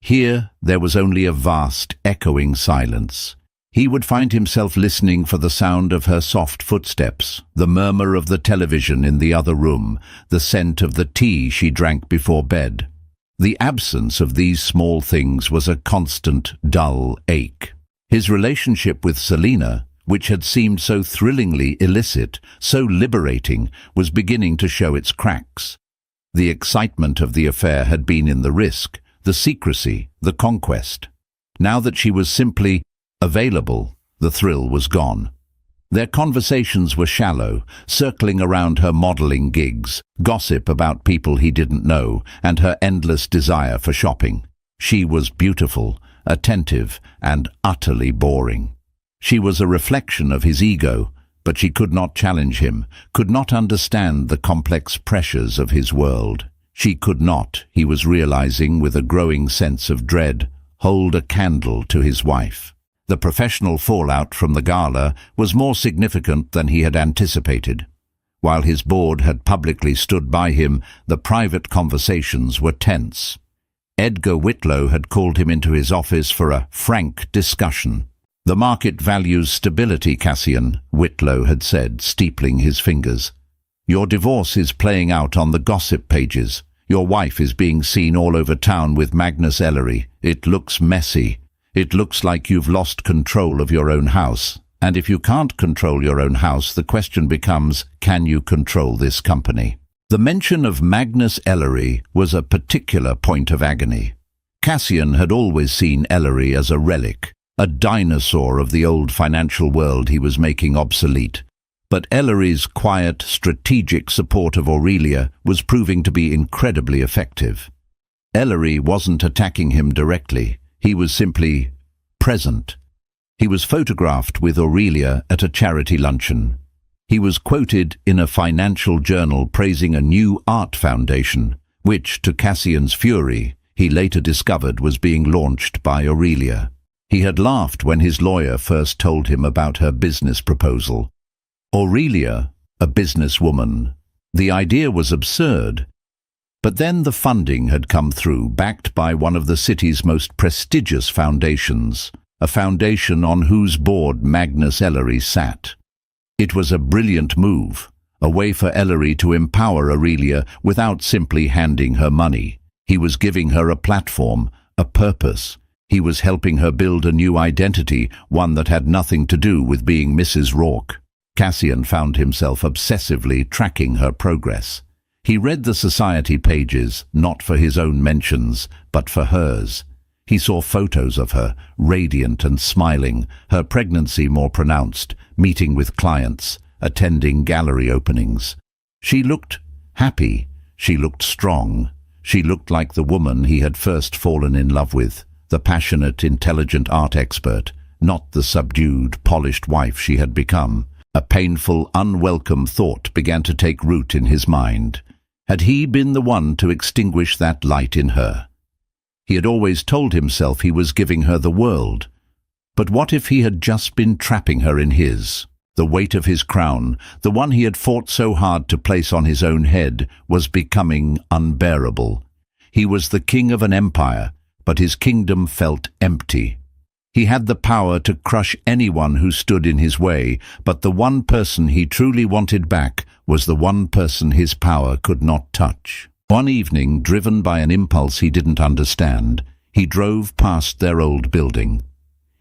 Here, there was only a vast, echoing silence. He would find himself listening for the sound of her soft footsteps, the murmur of the television in the other room, the scent of the tea she drank before bed. The absence of these small things was a constant, dull ache. His relationship with Selena, which had seemed so thrillingly illicit, so liberating, was beginning to show its cracks. The excitement of the affair had been in the risk, the secrecy, the conquest. Now that she was simply available, the thrill was gone. Their conversations were shallow, circling around her modeling gigs, gossip about people he didn't know, and her endless desire for shopping. She was beautiful, attentive, and utterly boring. She was a reflection of his ego, but she could not challenge him, could not understand the complex pressures of his world. She could not, he was realizing with a growing sense of dread, hold a candle to his wife. The professional fallout from the gala was more significant than he had anticipated. While his board had publicly stood by him, the private conversations were tense. Edgar Whitlow had called him into his office for a frank discussion. "The market values stability, Cassian," Whitlow had said, steepling his fingers. "Your divorce is playing out on the gossip pages. Your wife is being seen all over town with Magnus Ellery. It looks messy. It looks like you've lost control of your own house. And if you can't control your own house, the question becomes, can you control this company?" The mention of Magnus Ellery was a particular point of agony. Cassian had always seen Ellery as a relic, a dinosaur of the old financial world he was making obsolete. But Ellery's quiet, strategic support of Aurelia was proving to be incredibly effective. Ellery wasn't attacking him directly. He was simply present. He was photographed with Aurelia at a charity luncheon. He was quoted in a financial journal praising a new art foundation, which, to Cassian's fury, he later discovered was being launched by Aurelia. He had laughed when his lawyer first told him about her business proposal. Aurelia, a businesswoman. The idea was absurd. But then the funding had come through, backed by one of the city's most prestigious foundations, a foundation on whose board Magnus Ellery sat. It was a brilliant move, a way for Ellery to empower Aurelia without simply handing her money. He was giving her a platform, a purpose. He was helping her build a new identity, one that had nothing to do with being Mrs. Rourke. Cassian found himself obsessively tracking her progress. He read the society pages, not for his own mentions, but for hers. He saw photos of her, radiant and smiling, her pregnancy more pronounced, meeting with clients, attending gallery openings. She looked happy. She looked strong. She looked like the woman he had first fallen in love with, the passionate, intelligent art expert, not the subdued, polished wife she had become. A painful, unwelcome thought began to take root in his mind. Had he been the one to extinguish that light in her? He had always told himself he was giving her the world. But what if he had just been trapping her in his? The weight of his crown, the one he had fought so hard to place on his own head, was becoming unbearable. He was the king of an empire, but his kingdom felt empty. He had the power to crush anyone who stood in his way, but the one person he truly wanted back was the one person his power could not touch. One evening, driven by an impulse he didn't understand, he drove past their old building.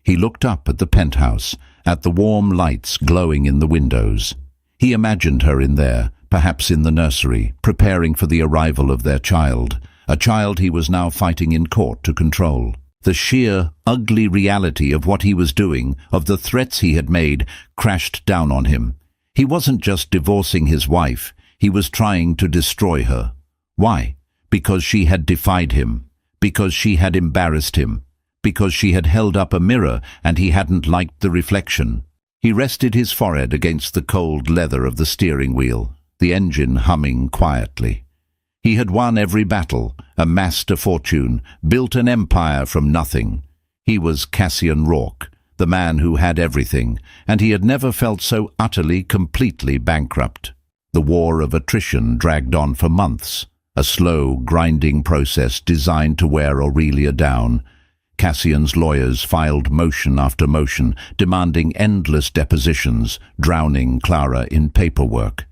He looked up at the penthouse, at the warm lights glowing in the windows. He imagined her in there, perhaps in the nursery, preparing for the arrival of their child, a child he was now fighting in court to control. The sheer, ugly reality of what he was doing, of the threats he had made, crashed down on him. He wasn't just divorcing his wife, he was trying to destroy her. Why? Because she had defied him, because she had embarrassed him, because she had held up a mirror and he hadn't liked the reflection. He rested his forehead against the cold leather of the steering wheel, the engine humming quietly. He had won every battle, amassed a fortune, built an empire from nothing. He was Cassian Rourke, the man who had everything, and he had never felt so utterly, completely bankrupt. The war of attrition dragged on for months, a slow, grinding process designed to wear Aurelia down. Cassian's lawyers filed motion after motion, demanding endless depositions, drowning Clara in paperwork.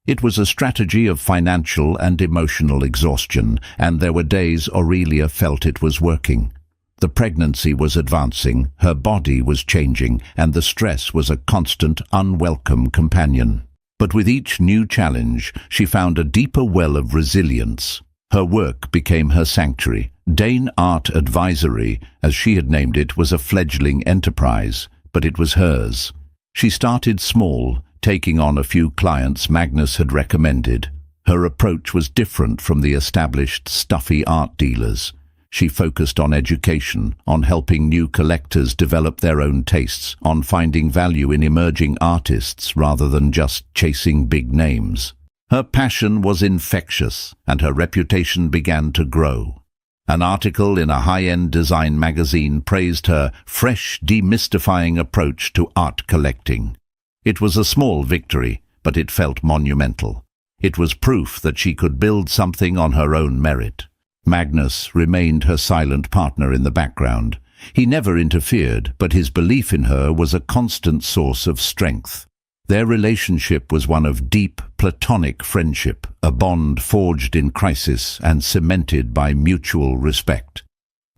It was a strategy of financial and emotional exhaustion, and there were days Aurelia felt it was working. The pregnancy was advancing, her body was changing, and the stress was a constant, unwelcome companion. But with each new challenge, she found a deeper well of resilience. Her work became her sanctuary. Dane Art Advisory, as she had named it, was a fledgling enterprise, but it was hers. She started small, taking on a few clients Magnus had recommended. Her approach was different from the established, stuffy art dealers. She focused on education, on helping new collectors develop their own tastes, on finding value in emerging artists rather than just chasing big names. Her passion was infectious, and her reputation began to grow. An article in a high-end design magazine praised her fresh, demystifying approach to art collecting. It was a small victory, but it felt monumental. It was proof that she could build something on her own merit. Magnus remained her silent partner in the background. He never interfered, but his belief in her was a constant source of strength. Their relationship was one of deep, platonic friendship, a bond forged in crisis and cemented by mutual respect.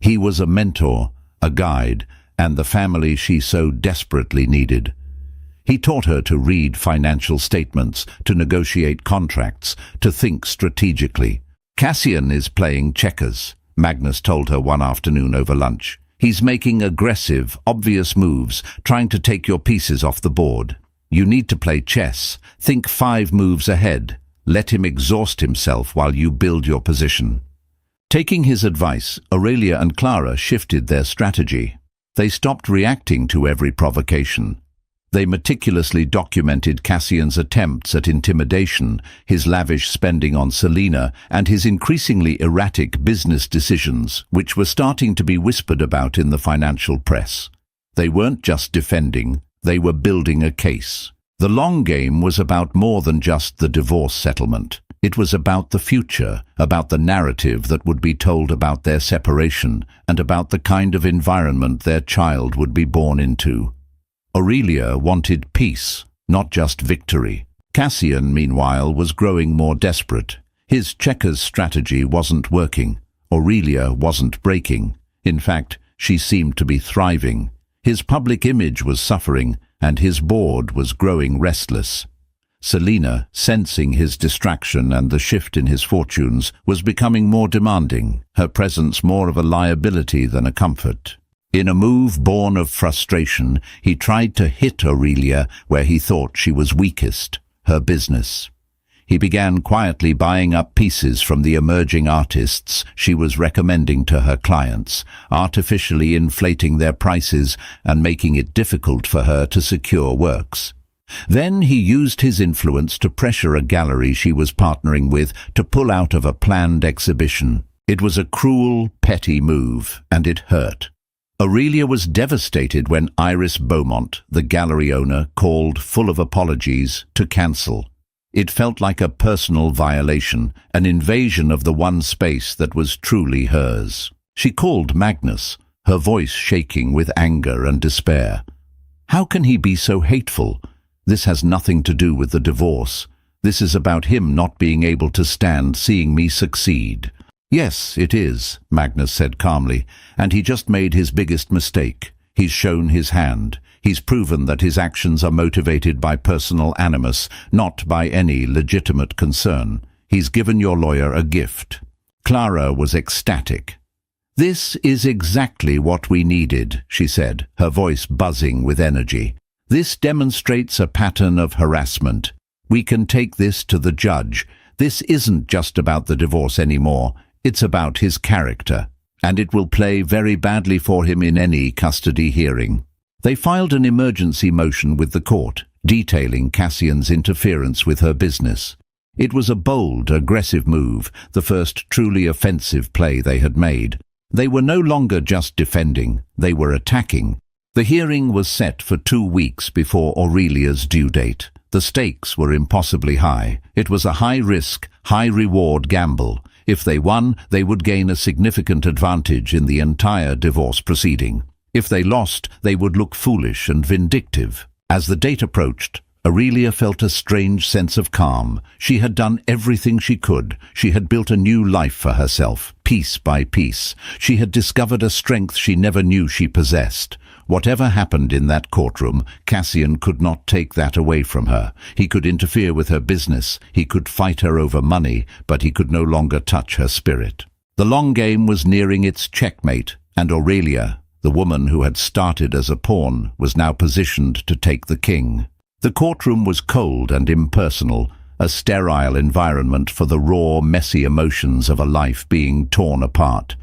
He was a mentor, a guide, and the family she so desperately needed. He taught her to read financial statements, to negotiate contracts, to think strategically. "Cassian is playing checkers," Magnus told her one afternoon over lunch. "He's making aggressive, obvious moves, trying to take your pieces off the board. You need to play chess. Think 5 moves ahead. Let him exhaust himself while you build your position." Taking his advice, Aurelia and Clara shifted their strategy. They stopped reacting to every provocation. They meticulously documented Cassian's attempts at intimidation, his lavish spending on Selena, and his increasingly erratic business decisions, which were starting to be whispered about in the financial press. They weren't just defending, they were building a case. The long game was about more than just the divorce settlement. It was about the future, about the narrative that would be told about their separation, and about the kind of environment their child would be born into. Aurelia wanted peace, not just victory. Cassian, meanwhile, was growing more desperate. His checkers strategy wasn't working. Aurelia wasn't breaking. In fact, she seemed to be thriving. His public image was suffering, and his board was growing restless. Selena, sensing his distraction and the shift in his fortunes, was becoming more demanding, her presence more of a liability than a comfort. In a move born of frustration, he tried to hit Aurelia where he thought she was weakest, her business. He began quietly buying up pieces from the emerging artists she was recommending to her clients, artificially inflating their prices and making it difficult for her to secure works. Then he used his influence to pressure a gallery she was partnering with to pull out of a planned exhibition. It was a cruel, petty move, and it hurt. Aurelia was devastated when Iris Beaumont, the gallery owner, called, full of apologies, to cancel. It felt like a personal violation, an invasion of the one space that was truly hers. She called Magnus, her voice shaking with anger and despair. "How can he be so hateful? This has nothing to do with the divorce. This is about him not being able to stand seeing me succeed." "Yes, it is," Magnus said calmly, "and he just made his biggest mistake. He's shown his hand. He's proven that his actions are motivated by personal animus, not by any legitimate concern. He's given your lawyer a gift." Clara was ecstatic. "This is exactly what we needed," she said, her voice buzzing with energy. "This demonstrates a pattern of harassment. We can take this to the judge. This isn't just about the divorce anymore. It's about his character, and it will play very badly for him in any custody hearing." They filed an emergency motion with the court, detailing Cassian's interference with her business. It was a bold, aggressive move, the first truly offensive play they had made. They were no longer just defending, they were attacking. The hearing was set for 2 weeks before Aurelia's due date. The stakes were impossibly high. It was a high-risk, high-reward gamble. If they won, they would gain a significant advantage in the entire divorce proceeding. If they lost, they would look foolish and vindictive. As the date approached, Aurelia felt a strange sense of calm. She had done everything she could. She had built a new life for herself, piece by piece. She had discovered a strength she never knew she possessed. Whatever happened in that courtroom, Cassian could not take that away from her. He could interfere with her business, he could fight her over money, but he could no longer touch her spirit. The long game was nearing its checkmate, and Aurelia, the woman who had started as a pawn, was now positioned to take the king. The courtroom was cold and impersonal, a sterile environment for the raw, messy emotions of a life being torn apart.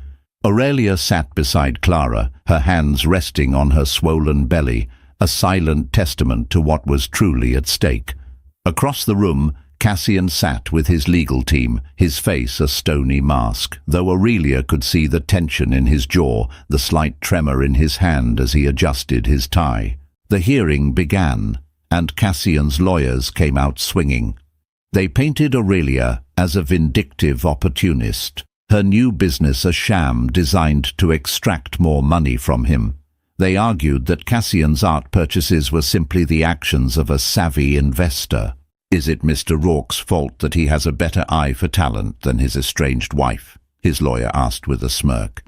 Aurelia sat beside Clara, her hands resting on her swollen belly, a silent testament to what was truly at stake. Across the room, Cassian sat with his legal team, his face a stony mask, though Aurelia could see the tension in his jaw, the slight tremor in his hand as he adjusted his tie. The hearing began, and Cassian's lawyers came out swinging. They painted Aurelia as a vindictive opportunist, her new business a sham designed to extract more money from him. They argued that Cassian's art purchases were simply the actions of a savvy investor. Is it Mr. Rourke's fault that he has a better eye for talent than his estranged wife? His lawyer asked with a smirk.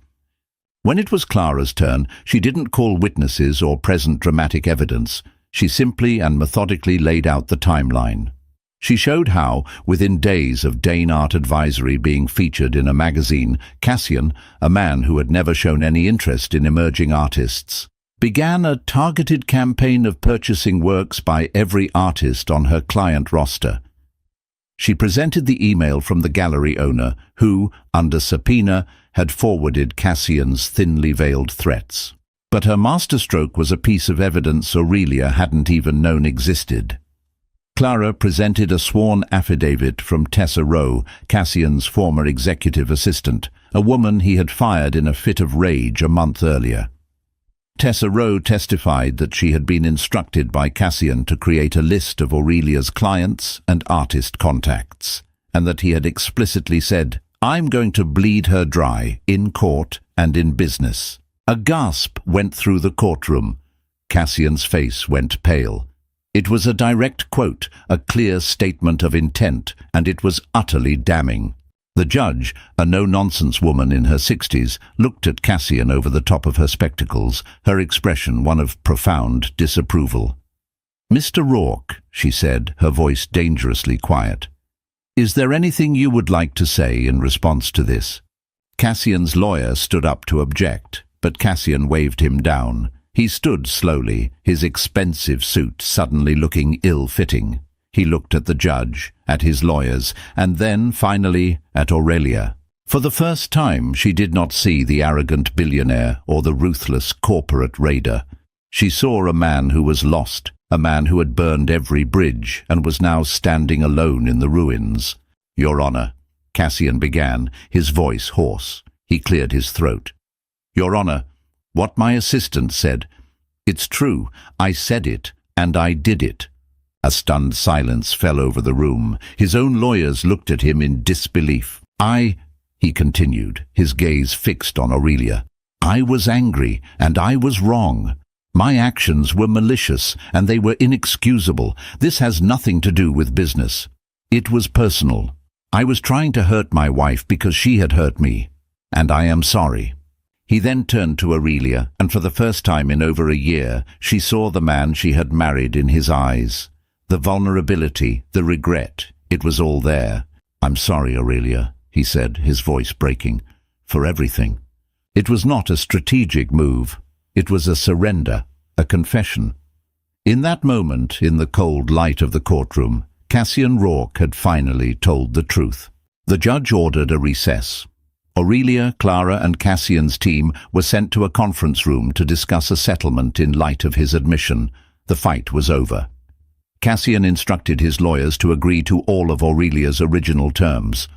When it was Clara's turn, she didn't call witnesses or present dramatic evidence. She simply and methodically laid out the timeline. She showed how, within days of Dane Art Advisory being featured in a magazine, Cassian, a man who had never shown any interest in emerging artists, began a targeted campaign of purchasing works by every artist on her client roster. She presented the email from the gallery owner, who, under subpoena, had forwarded Cassian's thinly veiled threats. But her masterstroke was a piece of evidence Aurelia hadn't even known existed. Clara presented a sworn affidavit from Tessa Rowe, Cassian's former executive assistant, a woman he had fired in a fit of rage a month earlier. Tessa Rowe testified that she had been instructed by Cassian to create a list of Aurelia's clients and artist contacts, and that he had explicitly said, "I'm going to bleed her dry, in court and in business." A gasp went through the courtroom. Cassian's face went pale. It was a direct quote, a clear statement of intent, and it was utterly damning. The judge, a no-nonsense woman in her 60s, looked at Cassian over the top of her spectacles, her expression one of profound disapproval. "Mr. Rourke," she said, her voice dangerously quiet, "is there anything you would like to say in response to this?" Cassian's lawyer stood up to object, but Cassian waved him down. He stood slowly, his expensive suit suddenly looking ill-fitting. He looked at the judge, at his lawyers, and then, finally, at Aurelia. For the first time, she did not see the arrogant billionaire or the ruthless corporate raider. She saw a man who was lost, a man who had burned every bridge and was now standing alone in the ruins. "Your Honor," Cassian began, his voice hoarse. He cleared his throat. "Your Honor, what my assistant said, it's true. I said it, and I did it." A stunned silence fell over the room. His own lawyers looked at him in disbelief. He continued, his gaze fixed on Aurelia, "I was angry, and I was wrong. My actions were malicious, and they were inexcusable. This has nothing to do with business. It was personal. I was trying to hurt my wife because she had hurt me, and I am sorry." He then turned to Aurelia, and for the first time in over a year, she saw the man she had married in his eyes. The vulnerability, the regret, it was all there. "I'm sorry, Aurelia," he said, his voice breaking, "for everything." It was not a strategic move. It was a surrender, a confession. In that moment, in the cold light of the courtroom, Cassian Rourke had finally told the truth. The judge ordered a recess. Aurelia, Clara, and Cassian's team were sent to a conference room to discuss a settlement in light of his admission. The fight was over. Cassian instructed his lawyers to agree to all of Aurelia's original terms.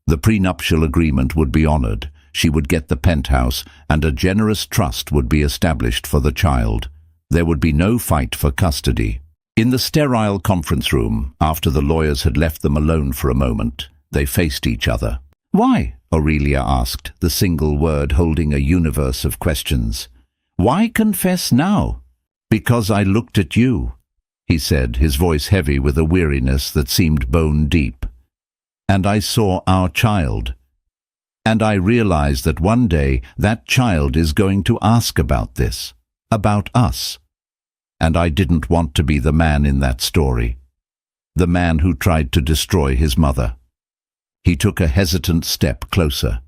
The prenuptial agreement would be honored, she would get the penthouse, and a generous trust would be established for the child. There would be no fight for custody. In the sterile conference room, after the lawyers had left them alone for a moment, they faced each other. "Why?" Aurelia asked, the single word holding a universe of questions. "Why confess now?" "Because I looked at you," he said, his voice heavy with a weariness that seemed bone-deep. "And I saw our child. And I realized that one day that child is going to ask about this, about us. And I didn't want to be the man in that story, the man who tried to destroy his mother." He took a hesitant step closer.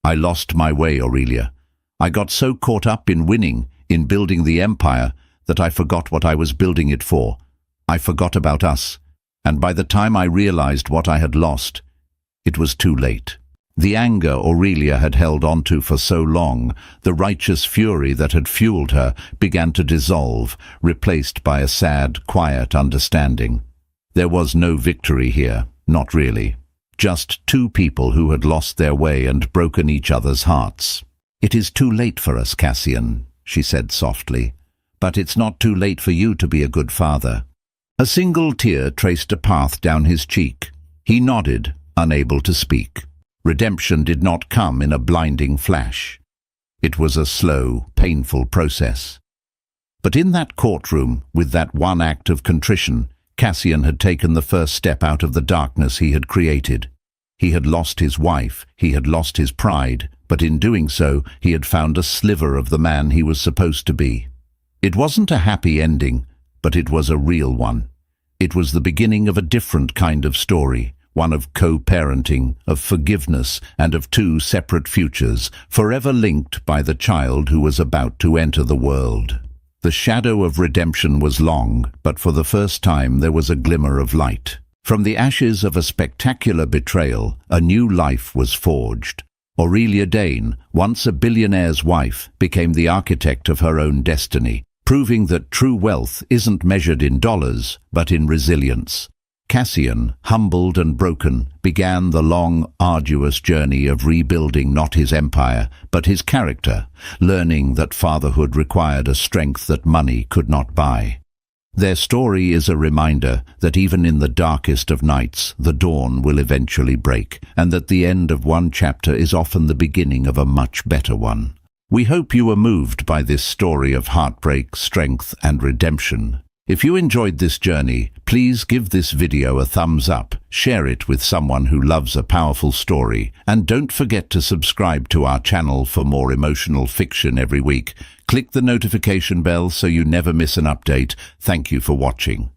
"I lost my way, Aurelia. I got so caught up in winning, in building the empire, that I forgot what I was building it for. I forgot about us, and by the time I realized what I had lost, it was too late." The anger Aurelia had held onto for so long, the righteous fury that had fueled her, began to dissolve, replaced by a sad, quiet understanding. There was no victory here, not really. Just two people who had lost their way and broken each other's hearts. "It is too late for us, Cassian," she said softly. "But it's not too late for you to be a good father." A single tear traced a path down his cheek. He nodded, unable to speak. Redemption did not come in a blinding flash. It was a slow, painful process. But in that courtroom, with that one act of contrition, Cassian had taken the first step out of the darkness he had created. He had lost his wife, he had lost his pride, but in doing so, he had found a sliver of the man he was supposed to be. It wasn't a happy ending, but it was a real one. It was the beginning of a different kind of story, one of co-parenting, of forgiveness, and of two separate futures, forever linked by the child who was about to enter the world. The shadow of redemption was long, but for the first time there was a glimmer of light. From the ashes of a spectacular betrayal, a new life was forged. Aurelia Dane, once a billionaire's wife, became the architect of her own destiny, proving that true wealth isn't measured in dollars, but in resilience. Cassian, humbled and broken, began the long, arduous journey of rebuilding not his empire, but his character, learning that fatherhood required a strength that money could not buy. Their story is a reminder that even in the darkest of nights, the dawn will eventually break, and that the end of one chapter is often the beginning of a much better one. We hope you were moved by this story of heartbreak, strength, and redemption. If you enjoyed this journey, please give this video a thumbs up, share it with someone who loves a powerful story, and don't forget to subscribe to our channel for more emotional fiction every week. Click the notification bell so you never miss an update. Thank you for watching.